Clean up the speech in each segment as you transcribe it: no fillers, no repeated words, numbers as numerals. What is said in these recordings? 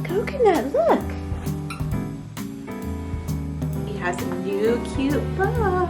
Coconut, look! He has a new cute bow.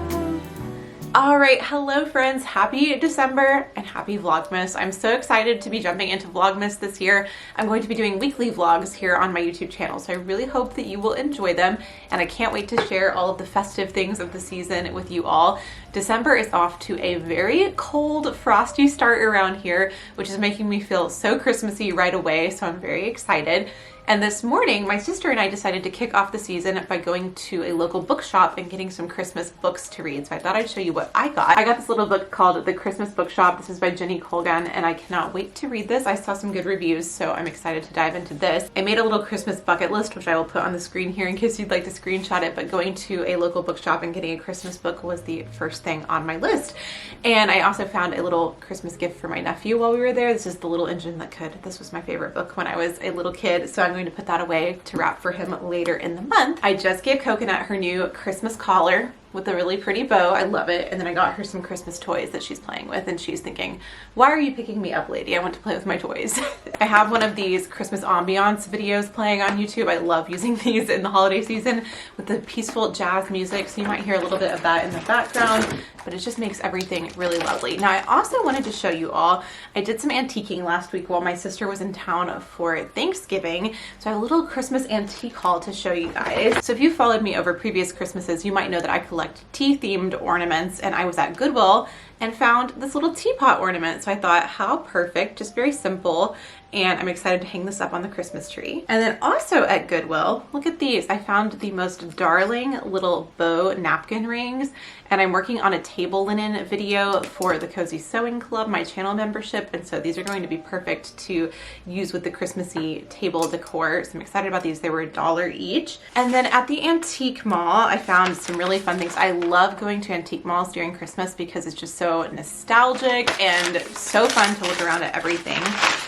Alright, hello friends, happy December and happy Vlogmas. I'm so excited to be jumping into Vlogmas this year. I'm going to be doing weekly vlogs here on my YouTube channel, so I really hope that you will enjoy them, and I can't wait to share all of the festive things of the season with you all. December is off to a very cold, frosty start around here, which is making me feel so Christmassy right away, so I'm very excited. And this morning, my sister and I decided to kick off the season by going to a local bookshop and getting some Christmas books to read. So I thought I'd show you what I got. I got this little book called The Christmas Bookshop. This is by Jenny Colgan, and I cannot wait to read this. I saw some good reviews, so I'm excited to dive into this. I made a little Christmas bucket list, which I will put on the screen here in case you'd like to screenshot it, but going to a local bookshop and getting a Christmas book was the first thing on my list. And I also found a little Christmas gift for my nephew while we were there. This is The Little Engine That Could. This was my favorite book when I was a little kid, so I'm going to put that away to wrap for him later in the month. I just gave Coconut her new Christmas collar with a really pretty bow. I love it. And then I got her some Christmas toys that she's playing with, and she's thinking, why are you picking me up, lady? I want to play with my toys. I have one of these Christmas ambiance videos playing on YouTube. I love using these in the holiday season with the peaceful jazz music, so you might hear a little bit of that in the background, but it just makes everything really lovely. Now, I also wanted to show you all, I did some antiquing last week while my sister was in town for Thanksgiving, so I have a little Christmas antique haul to show you guys. So if you followed me over previous Christmases, you might know that I collect tea-themed ornaments, and I was at Goodwill and found this little teapot ornament. So I thought, how perfect, just very simple, and I'm excited to hang this up on the Christmas tree. And then also at Goodwill, look at these. I found the most darling little bow napkin rings, and I'm working on a table linen video for the Cozy Sewing Club, my channel membership, and so these are going to be perfect to use with the Christmassy table decor. So I'm excited about these. They were $1 each. And then at the antique mall, I found some really fun things. I love going to antique malls during Christmas because it's just so nostalgic and so fun to look around at everything.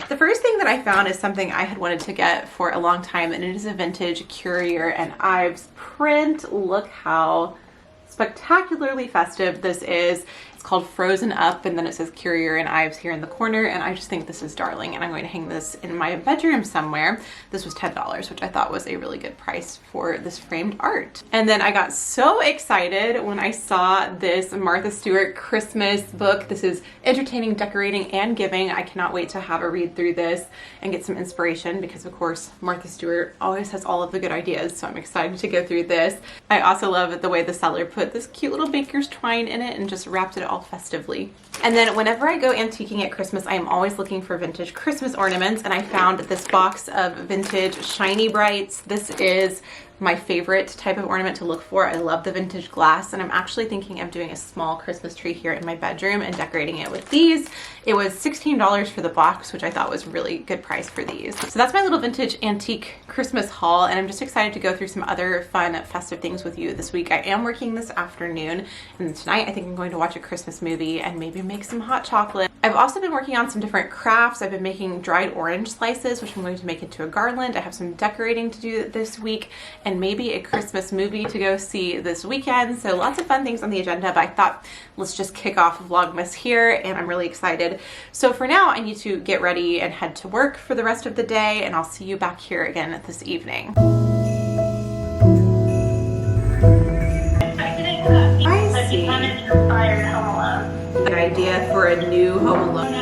The first thing that I found is something I had wanted to get for a long time, and it is a vintage Currier and Ives print. Look how spectacularly festive this is. It's called Frozen Up, and then it says Currier and Ives here in the corner, and I just think this is darling, and I'm going to hang this in my bedroom somewhere. This was $10, which I thought was a really good price for this framed art. And then I got so excited when I saw this Martha Stewart Christmas book. This is Entertaining, Decorating, and Giving. I cannot wait to have a read through this and get some inspiration because, of course, Martha Stewart always has all of the good ideas, so I'm excited to go through this. I also love the way the seller put this cute little baker's twine in it and just wrapped it all festively. And then whenever I go antiquing at Christmas, I am always looking for vintage Christmas ornaments, and I found this box of vintage Shiny Brights. This is my favorite type of ornament to look for. I love the vintage glass, and I'm actually thinking of doing a small Christmas tree here in my bedroom and decorating it with these. It was $16 for the box, which I thought was really good price for these. So that's my little vintage antique Christmas haul, and I'm just excited to go through some other fun festive things with you this week. I am working this afternoon, and tonight I think I'm going to watch a Christmas movie and maybe make some hot chocolate. I've also been working on some different crafts. I've been making dried orange slices, which I'm going to make into a garland. I have some decorating to do this week, and maybe a Christmas movie to go see this weekend. So lots of fun things on the agenda, but I thought let's just kick off Vlogmas here, and I'm really excited. So for now, I need to get ready and head to work for the rest of the day, and I'll see you back here again this evening. I see. An idea for a new Home Alone.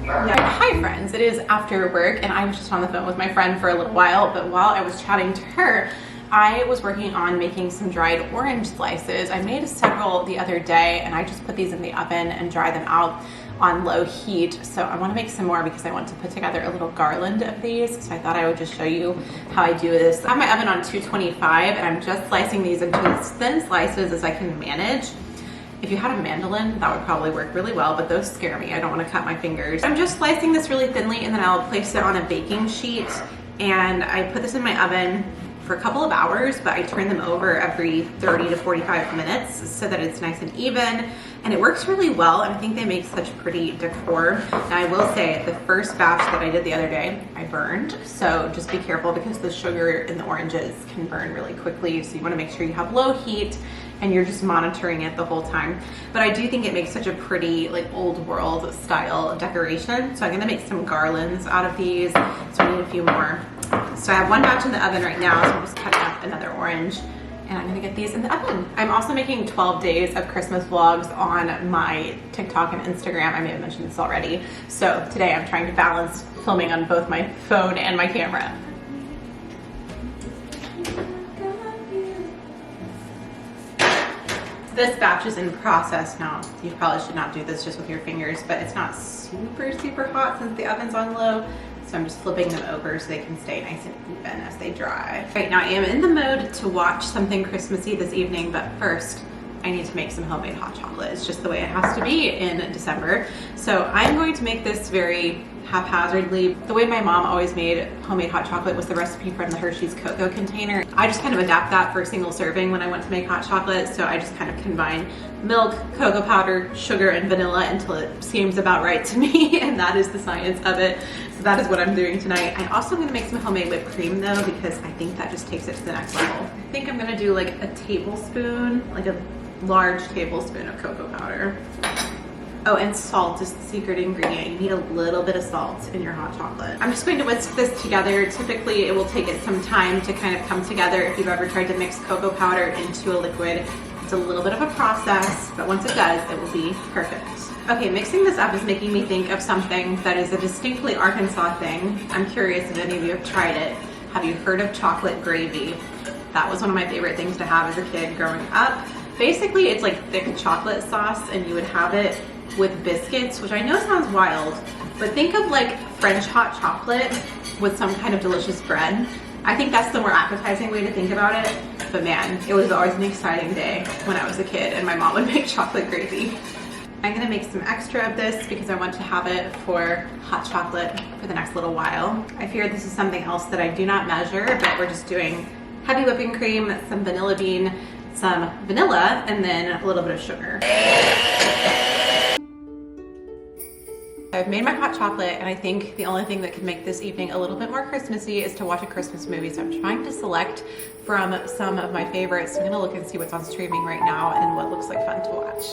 Hi friends, it is after work, and I was just on the phone with my friend for a little while, but while I was chatting to her, I was working on making some dried orange slices. I made several the other day, and I just put these in the oven and dry them out on low heat. So I want to make some more because I want to put together a little garland of these. So I thought I would just show you how I do this. I have my oven on 225, and I'm just slicing these into as thin slices as I can manage. If you had a mandolin, that would probably work really well, but those scare me. I don't want to cut my fingers. I'm just slicing this really thinly, and then I'll place it on a baking sheet, and I put this in my oven for a couple of hours, but I turn them over every 30 to 45 minutes so that it's nice and even, and it works really well, and I think they make such pretty decor. Now I will say, the first batch that I did the other day, I burned, so just be careful because the sugar in the oranges can burn really quickly, so you want to make sure you have low heat and you're just monitoring it the whole time. But I do think it makes such a pretty, like, old world style decoration. So I'm gonna make some garlands out of these. So I need a few more. So I have one batch in the oven right now, so I'm just cutting up another orange, and I'm gonna get these in the oven. I'm also making 12 days of Christmas vlogs on my TikTok and Instagram. I may have mentioned this already. So today I'm trying to balance filming on both my phone and my camera. This batch is in process now. You probably should not do this just with your fingers, but it's not super hot since the oven's on low. So I'm just flipping them over so they can stay nice and even as they dry. Right now I am in the mode to watch something Christmassy this evening, but first I need to make some homemade hot chocolate. It's just the way it has to be in December. So I'm going to make this very haphazardly. The way my mom always made homemade hot chocolate was the recipe from the Hershey's cocoa container. I just kind of adapt that for a single serving when I want to make hot chocolate. So I just kind of combine milk, cocoa powder, sugar, and vanilla until it seems about right to me. And that is the science of it. So that is what I'm doing tonight. I'm also going to make some homemade whipped cream though, because I think that just takes it to the next level. I think I'm going to do like a tablespoon, like a large tablespoon of cocoa powder. Oh, and salt is the secret ingredient. You need a little bit of salt in your hot chocolate. I'm just going to whisk this together. Typically, it will take it some time to kind of come together. If you've ever tried to mix cocoa powder into a liquid, it's a little bit of a process, but once it does, it will be perfect. Okay, mixing this up is making me think of something that is a distinctly Arkansas thing. I'm curious if any of you have tried it. Have you heard of chocolate gravy? That was one of my favorite things to have as a kid growing up. Basically, it's like thick chocolate sauce, and you would have it with biscuits, which I know sounds wild, but think of like French hot chocolate with some kind of delicious bread. I think that's the more appetizing way to think about it, but man, it was always an exciting day when I was a kid and my mom would make chocolate gravy. I'm gonna make some extra of this because I want to have it for hot chocolate for the next little while. I fear this is something else that I do not measure, but we're just doing heavy whipping cream, some vanilla bean, some vanilla, and then a little bit of sugar. I've made my hot chocolate, and I think the only thing that can make this evening a little bit more Christmassy is to watch a Christmas movie. So I'm trying to select from some of my favorites. So I'm gonna look and see what's on streaming right now and what looks like fun to watch.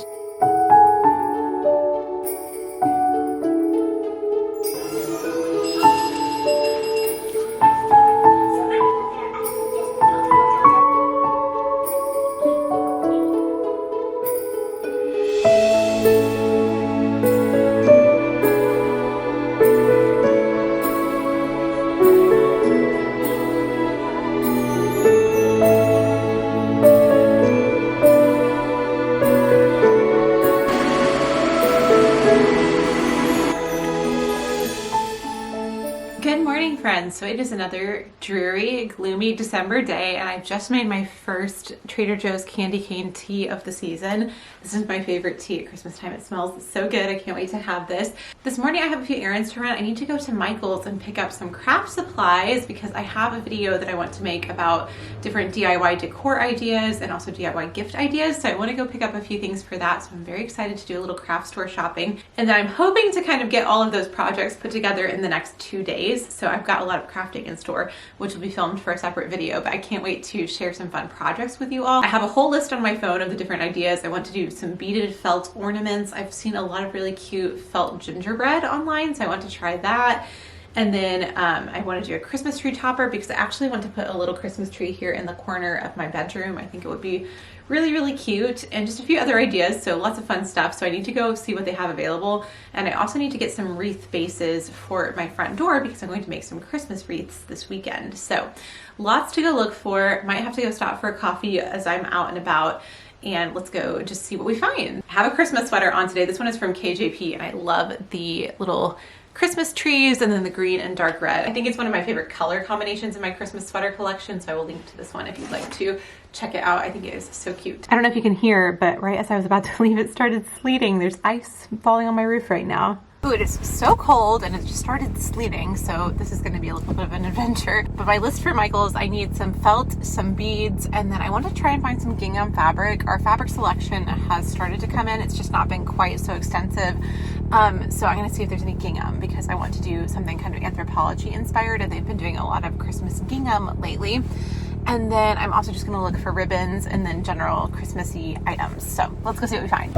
So it is another dreary, gloomy December day, and I've just made my first Trader Joe's candy cane tea of the season. This is my favorite tea at Christmas time. It smells so good. I can't wait to have this. This morning I have a few errands to run. I need to go to Michael's and pick up some craft supplies because I have a video that I want to make about different DIY decor ideas and also DIY gift ideas. So I want to go pick up a few things for that. So I'm very excited to do a little craft store shopping. And then I'm hoping to kind of get all of those projects put together in the next 2 days. So I've got a lot of crafting in store, which will be filmed for a separate video, but I can't wait to share some fun projects with you all. I have a whole list on my phone of the different ideas. I want to do some beaded felt ornaments. I've seen a lot of really cute felt gingerbread online, so I want to try that. And then I want to do a Christmas tree topper because I actually want to put a little Christmas tree here in the corner of my bedroom. I think it would be really cute, and just a few other ideas, so lots of fun stuff. So I need to go see what they have available, and I also need to get some wreath bases for my front door because I'm going to make some Christmas wreaths this weekend. So lots to go look for. Might have to go stop for a coffee as I'm out and about, and let's go just see what we find. I have a Christmas sweater on today. This one is from KJP, and I love the little Christmas trees, and then the green and dark red. I think it's one of my favorite color combinations in my Christmas sweater collection, so I will link to this one if you'd like to check it out. I think it is so cute. I don't know if you can hear, but right as I was about to leave, it started sleeting. There's ice falling on my roof right now. Ooh, it is so cold and it just started sleeting, so this is going to be a little bit of an adventure. But my list for Michael's, I need some felt, some beads, and then I want to try and find some gingham fabric. Our fabric selection has started to come in. It's just not been quite so extensive. So I'm going to see if there's any gingham because I want to do something kind of anthropology inspired, and they've been doing a lot of Christmas gingham lately. And then I'm also just going to look for ribbons and then general Christmassy items. So let's go see what we find.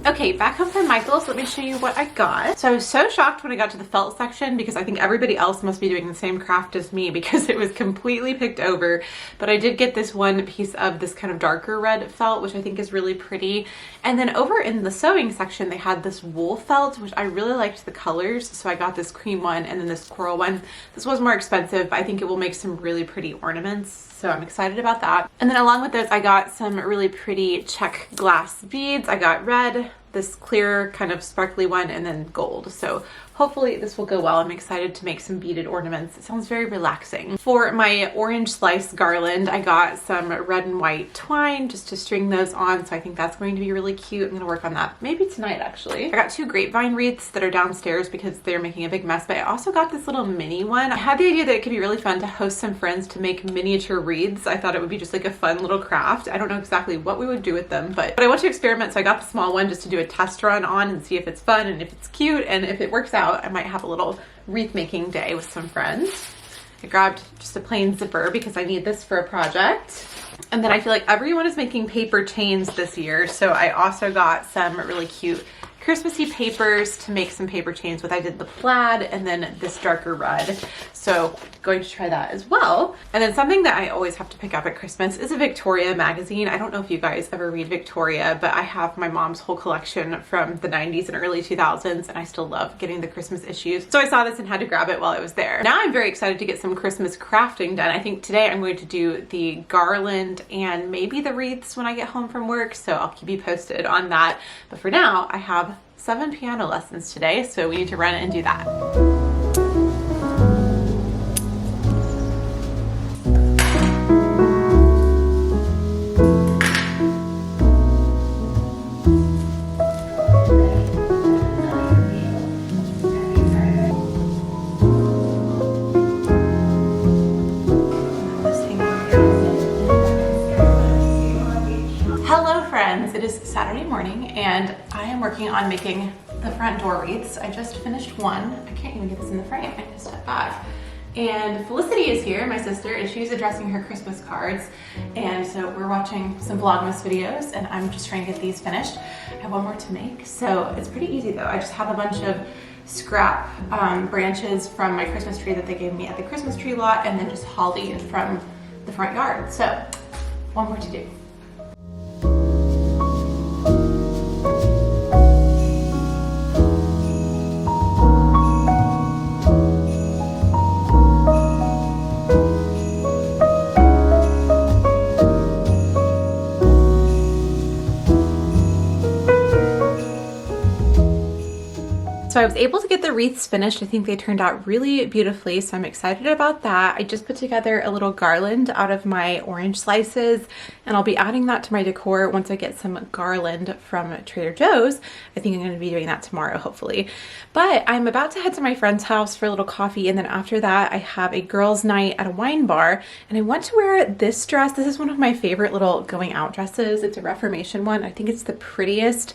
Okay, back home from Michael's, let me show you what I got. So I was so shocked when I got to the felt section because I think everybody else must be doing the same craft as me because it was completely picked over. But I did get this one piece of this kind of darker red felt, which I think is really pretty. And then over in the sewing section, they had this wool felt, which I really liked the colors. So I got this cream one and then this coral one. This was more expensive, but I think it will make some really pretty ornaments. So I'm excited about that. And then along with those, I got some really pretty check glass beads. I got red, this clear kind of sparkly one, and then gold. So hopefully this will go well. I'm excited to make some beaded ornaments. It sounds very relaxing. For my orange slice garland, I got some red and white twine just to string those on. So I think that's going to be really cute. I'm gonna work on that maybe tonight actually. I got 2 grapevine wreaths that are downstairs because they're making a big mess, but I also got this little mini one. I had the idea that it could be really fun to host some friends to make miniature wreaths. I thought it would be just like a fun little craft. I don't know exactly what we would do with them, but I want to experiment. So I got the small one just to do a test run on and see if it's fun and if it's cute, and if it works out, I might have a little wreath making day with some friends. I grabbed just a plain zipper because I need this for a project. And then I feel like everyone is making paper chains this year, so I also got some really cute Christmassy papers to make some paper chains with. I did the plaid and then this darker red. So going to try that as well. And then something that I always have to pick up at Christmas is a Victoria magazine. I don't know if you guys ever read Victoria, but I have my mom's whole collection from the 90s and early 2000s, and I still love getting the Christmas issues. So I saw this and had to grab it while I was there. Now I'm very excited to get some Christmas crafting done. I think today I'm going to do the garland and maybe the wreaths when I get home from work. So I'll keep you posted on that. But for now, I have 7 piano lessons today, so we need to run and do that. It is Saturday morning and I am working on making the front door wreaths. I just finished one. I can't even get this in the frame. I just step back. And Felicity is here, my sister, and she's addressing her Christmas cards. And so we're watching some Vlogmas videos and I'm just trying to get these finished. I have one more to make. So it's pretty easy though. I just have a bunch of scrap branches from my Christmas tree that they gave me at the Christmas tree lot, and then just holly from the front yard. So one more to do. So I was able to get the wreaths finished. I think they turned out really beautifully, so I'm excited about that. I just put together a little garland out of my orange slices, and I'll be adding that to my decor once I get some garland from Trader Joe's. I think I'm going to be doing that tomorrow, hopefully. But I'm about to head to my friend's house for a little coffee, and then after that I have a girls' night at a wine bar, and I want to wear this dress. This is one of my favorite little going out dresses. It's a Reformation one. I think it's the prettiest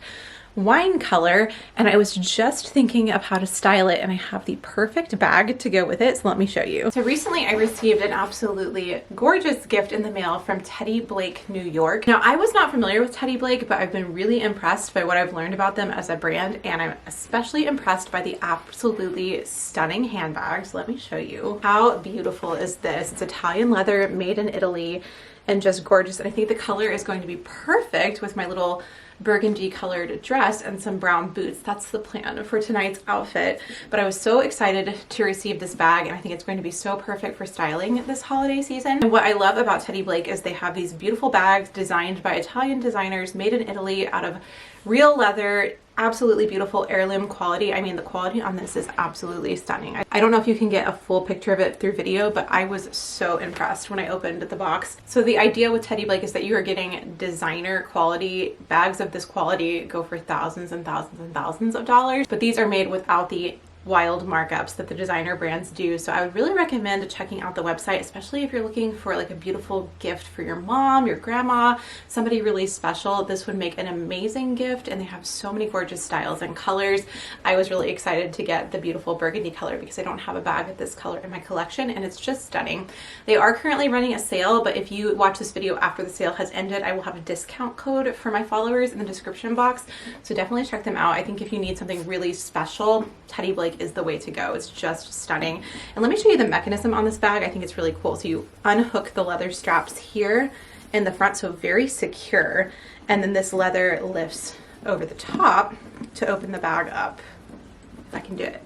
wine color, and I was just thinking of how to style it, and I have the perfect bag to go with it, so let me show you. So recently I received an absolutely gorgeous gift in the mail from Teddy Blake, New York. Now I was not familiar with Teddy Blake, but I've been really impressed by what I've learned about them as a brand, and I'm especially impressed by the absolutely stunning handbags. Let me show you. How beautiful is this? It's Italian leather, made in Italy. and just gorgeous. And I think the color is going to be perfect with my little burgundy colored dress and some brown boots. That's the plan for tonight's outfit. But I was so excited to receive this bag, and I think it's going to be so perfect for styling this holiday season. And what I love about Teddy Blake is they have these beautiful bags designed by Italian designers, made in Italy out of real leather. Absolutely beautiful heirloom quality. I mean, the quality on this is absolutely stunning. I don't know if you can get a full picture of it through video, but I was so impressed when I opened the box. So the idea with Teddy Blake is that you are getting designer quality. Bags of this quality go for thousands and thousands and thousands of dollars, but these are made without the wild markups that the designer brands do. So I would really recommend checking out the website, especially if you're looking for like a beautiful gift for your mom, your grandma, somebody really special. This would make an amazing gift, and they have so many gorgeous styles and colors. I was really excited to get the beautiful burgundy color because I don't have a bag of this color in my collection, and it's just stunning. They are currently running a sale, but if you watch this video after the sale has ended, I will have a discount code for my followers in the description box. So definitely check them out. I think if you need something really special, Teddy Blake is the way to go. It's just stunning. And let me show you the mechanism on this bag. I think it's really cool. So you unhook the leather straps here in the front, so very secure. And then this leather lifts over the top to open the bag up. If I can do it.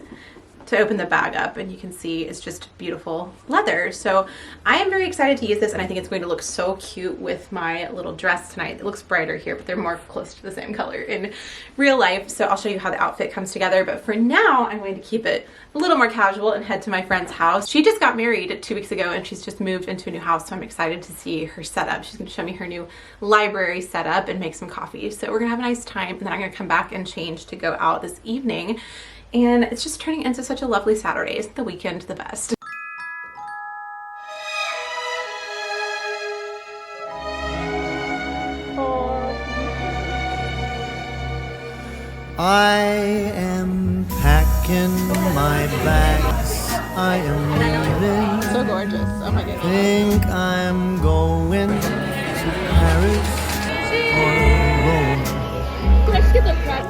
To open the bag up, and you can see it's just beautiful leather. So I am very excited to use this, and I think it's going to look so cute with my little dress tonight. It looks brighter here, but they're more close to the same color in real life. So I'll show you how the outfit comes together, but for now I'm going to keep it a little more casual and head to my friend's house. She just got married 2 weeks ago, and she's just moved into a new house, so I'm excited to see her setup. She's going to show me her new library setup and make some coffee. So we're gonna have a nice time, and then I'm gonna come back and change to go out this evening. And it's just turning into such a lovely Saturday. Isn't the weekend the best? I am packing my bags. I am leaving. So gorgeous. Oh my goodness. Think I'm going to Paris or Rome. Let's get the crap.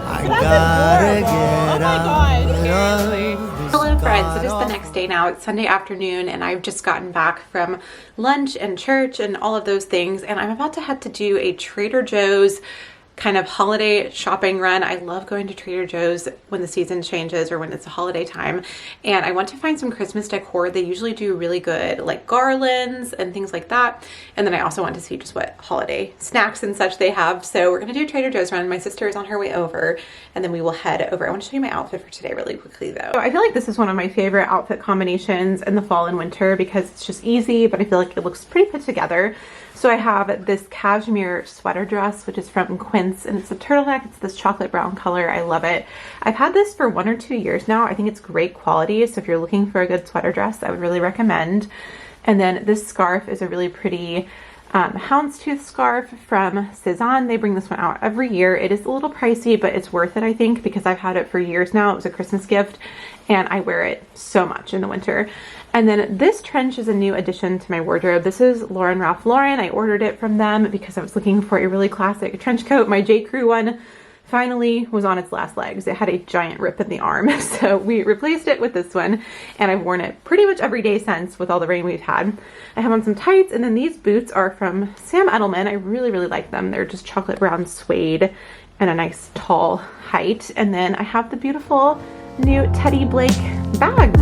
I gotta get out of this. Hello friends, it is the next day now. It's Sunday afternoon, and I've just gotten back from lunch and church and all of those things, and I'm about to head to do a Trader Joe's kind of holiday shopping run. I love going to Trader Joe's when the season changes or when it's a holiday time, and I want to find some Christmas decor. They usually do really good like garlands and things like that, and then I also want to see just what holiday snacks and such they have. So we're gonna do a Trader Joe's run. My sister is on her way over, and then we will head over. I want to show you my outfit for today really quickly though. So I feel like this is one of my favorite outfit combinations in the fall and winter because it's just easy, but I feel like it looks pretty put together. So I have this cashmere sweater dress, which is from Quince, and it's a turtleneck. It's this chocolate brown color. I love it. I've had this for 1 or 2 years now. I think it's great quality. So if you're looking for a good sweater dress, I would really recommend. And then this scarf is a really pretty houndstooth scarf from Cezanne. They bring this one out every year. It is a little pricey, but it's worth it, I think, because I've had it for years now. It was a Christmas gift, and I wear it so much in the winter. And then this trench is a new addition to my wardrobe. This is Lauren Ralph Lauren. I ordered it from them because I was looking for a really classic trench coat. My J. Crew one finally was on its last legs. It had a giant rip in the arm, so we replaced it with this one, and I've worn it pretty much every day since with all the rain we've had. I have on some tights, and then these boots are from Sam Edelman. I really, really like them. They're just chocolate brown suede and a nice tall height. And then I have the beautiful new Teddy Blake bag.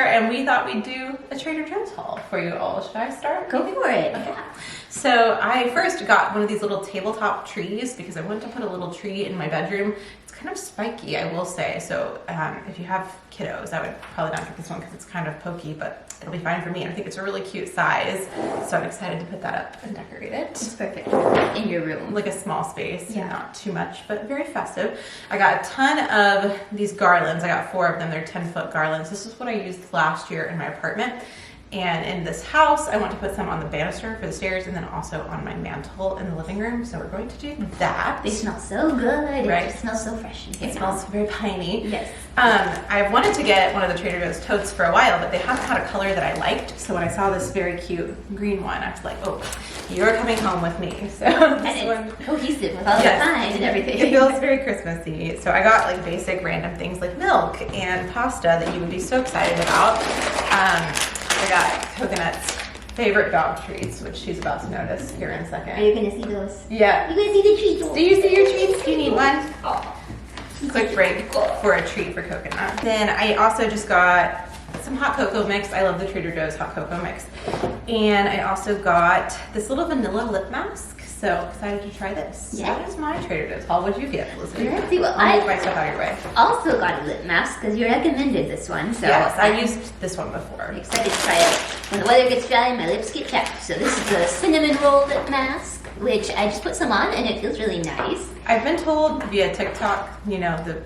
And we thought we'd do a Trader Joe's haul for you all. Should I start? Go for it. Okay. So I first got one of these little tabletop trees because I wanted to put a little tree in my bedroom. It's kind of spiky, I will say. So if you have kiddos, I would probably not get this one because it's kind of pokey, but it'll be fine for me. And I think it's a really cute size. So I'm excited to put that up and decorate it. It's perfect in your room. Like a small space, yeah. Not too much, but very festive. I got a ton of these garlands. I got 4 of them. They're 10-foot garlands. This is what I used last year in my apartment. And in this house, I want to put some on the banister for the stairs and then also on my mantle in the living room. So we're going to do that. They smell so good. Right. It just smells so fresh in here. It smells very piney. Yes. I wanted to get one of the Trader Joe's totes for a while, but they haven't had a color that I liked. So when I saw this very cute green one, I was like, oh, you're coming home with me. So And this one, it's cohesive with all the signs and everything. it feels very Christmassy. So I got like basic random things like milk and pasta that you would be so excited about. I got Coconut's favorite dog treats, which she's about to notice here in a Are second. you gonna see those? Yeah. You gonna see the treats? Do you see your treats? Do you need one? Oh. Quick break for a treat for Coconut. Then I also just got some hot cocoa mix. I love the Trader Joe's hot cocoa mix. And I also got this little vanilla lip mask. So excited to try this. Yeah. That is my Trader Joe's haul. What'd you get, Felicity? Let's see what I'll move my stuff out of your way. Also got a lip mask because you recommended this one. So Yes, I used this one before. I'm excited to try it. When the weather gets dry, my lips get chapped. So this is the cinnamon roll lip mask, which I just put some on and it feels really nice. I've been told via TikTok, you know, the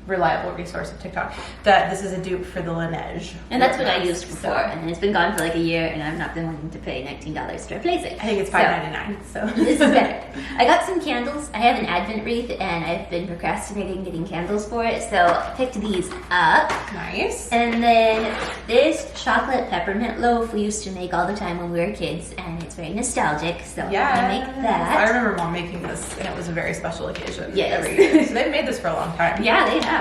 reliable resource of TikTok, that this is a dupe for the Laneige. And that's what lip I mask. used before. So, And it's been gone for like a year and I've not been wanting to pay $19 to replace it. I think it's So, $5.99. So this is better. I got some candles. I have an Advent wreath and I've been procrastinating getting candles for it. So I picked these up. nice. And then this chocolate peppermint loaf we used to make all the time when we were kids, and it's very nostalgic, so Yeah, I make I that. remember Mom making this, and it was a very special occasion Yes. every year. So they've made this for a long time. Yeah, they have.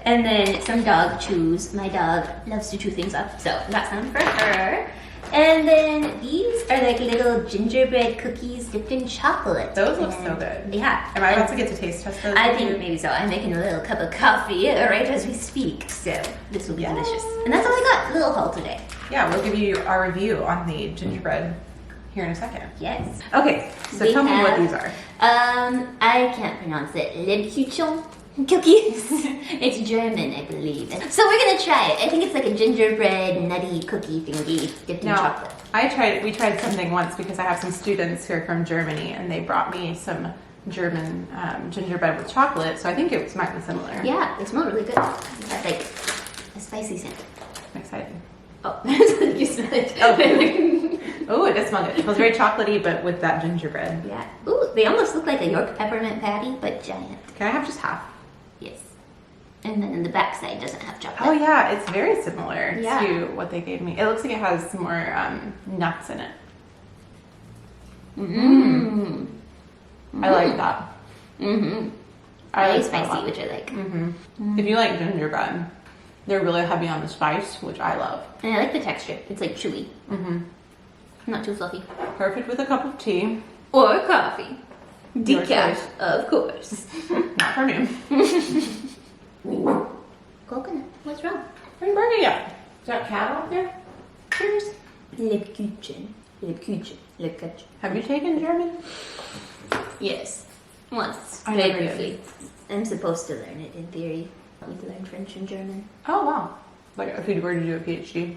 And then some dog chews. My dog loves to chew things up, so got some for her. And then these are like little gingerbread cookies dipped in chocolate. Those look And so good. Yeah. Am I about to get to taste test those? I with think you? maybe so. I'm making a little cup of coffee right as we speak, so this will be Yes. delicious. And that's all I got. Little haul today. Yeah, we'll give you our review on the gingerbread here in a second. Yes. Okay, so We tell me what have- these are. I can't pronounce it. Lebkuchen cookies. It's German, I believe. So we're gonna try it. I think it's like a gingerbread nutty cookie thingy dipped in Now, chocolate. we tried something once because I have some students who are from Germany, and they brought me some German gingerbread with chocolate, so I think it might be similar. Yeah, it smells really good. It's got like a spicy scent. I'm excited. Oh, you smell it. Oh, it does smell good. It smells very chocolatey, but with that gingerbread. Yeah. Ooh, they almost look like a York peppermint patty, but giant. Can I have just half? Yes. And then the back side doesn't have chocolate. Oh yeah, it's very similar Yeah. to what they gave me. It looks like it has more nuts in it. Mmm. I like that. Mm-hmm. I Very like that a spicy, lot. which I like. If you like gingerbread, they're really heavy on the spice, which I love. And I like the texture. It's like chewy. Mm-hmm. Not too fluffy. Perfect with a cup of tea. Or coffee. Your Decaf, choice. of course. Not for me. Coconut. What's wrong? I didn't burn it yet. Is that cat out there? Cheers. Lebkuchen. Lebkuchen. Lebkuchen. Have you taken German? Yes. Once. I Very never did. briefly. I'm supposed to learn it in theory. We learn French and German. Oh wow. Like if you were to do a PhD.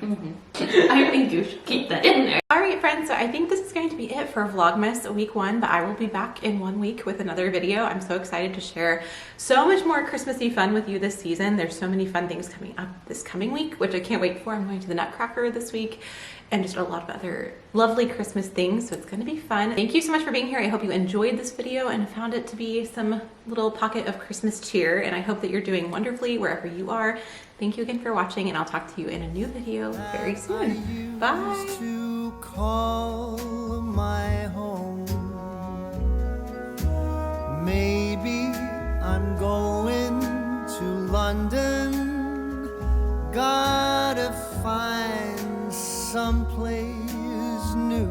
I think you should keep that in there. All right, friends, so I think this is going to be it for Vlogmas week 1, but I will be back in 1 week with another video. I'm so excited to share so much more Christmassy fun with you this season. There's so many fun things coming up this coming week, which I can't wait for. I'm going to the Nutcracker this week and just a lot of other lovely Christmas things, so it's going to be fun. Thank you so much for being here. I hope you enjoyed this video and found it to be some little pocket of Christmas cheer, and I hope that you're doing wonderfully wherever you are. Thank you again for watching, and I'll talk to you in a new video very soon. Bye! To call my home. Maybe I'm going to London. Gotta find someplace new.